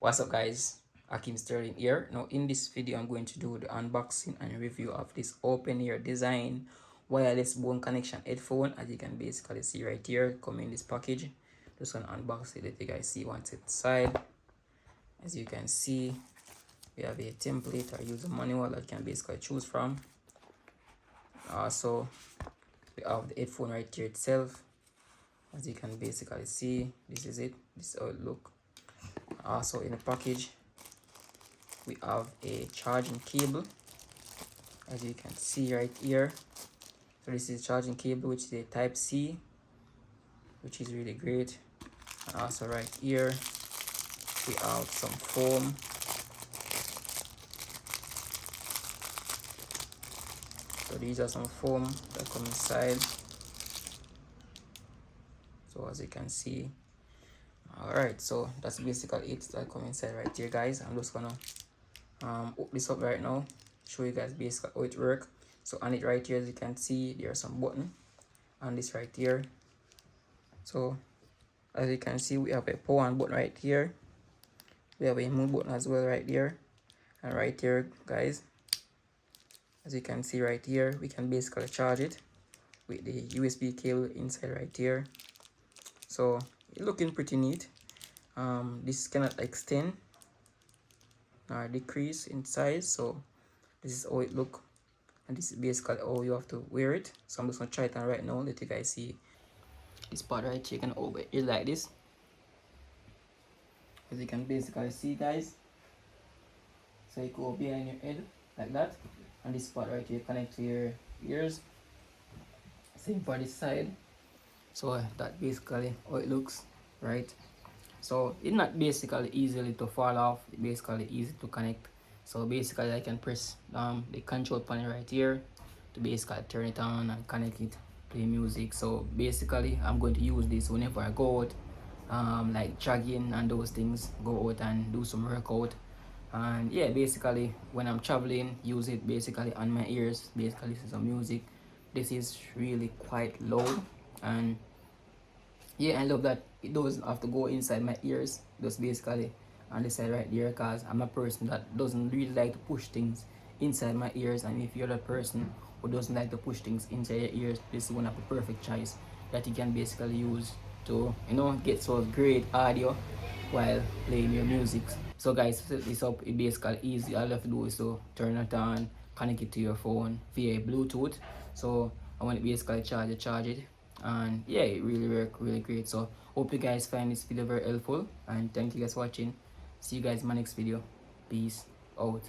What's up guys, Ackeem Sterling here. Now in this video I'm going to do the unboxing and review of this open ear design wireless bone connection headphone. As you can basically see right here, come in this package. Just gonna unbox it, let you guys see what's inside. As you can see, we have a template or user manual that you can basically choose from. Also we have the headphone right here itself. As you can basically see, this is it, this is how it look. Also in the package we have a charging cable, as you can see right here. So this is charging cable, which is a type C, which is really great. And also right here we have some foam. So these are some foam that come inside. So as you can see, all right, so that's basically it that come inside right here, guys. I'm just gonna open this up right now, show you guys basically how it works. So on it right here, as you can see, there are some button on this right here. So as you can see, we have a power on button right here, we have a move button as well right there, and right here, guys, as you can see right here, we can basically charge it with the USB cable inside right here. So it's looking pretty neat. This cannot extend or decrease in size, so this is how it look, and this is basically how you have to wear it. So I'm just gonna try it on right now, let you guys see this part right here. You can open it like this, as you can basically see, guys. So you go behind your head like that, and this part right here connect to your ears. Same for this side. So that basically how it looks, right? So it's not basically easily to fall off, it's basically easy to connect. So basically I can press the control panel right here to basically turn it on and connect it, play music. So basically I'm going to use this whenever I go out, like jogging and those things, go out and do some workout. And yeah, basically when I'm traveling, use it basically on my ears, basically listen to some music. This is really quite loud, and yeah, I love that it doesn't have to go inside my ears, just basically on the side right there, because I'm a person that doesn't really like to push things inside my ears. And if you're the person who doesn't like to push things inside your ears, this is one of the perfect choice that you can basically use to, you know, get so great audio while playing your music. So guys, set this up, it basically easy. All you have to do is to turn it on, connect it to your phone via Bluetooth. So I want to basically charge it, and yeah, it really work really great. So hope you guys find this video very helpful, and thank you guys for watching. See you guys in my next video. Peace out.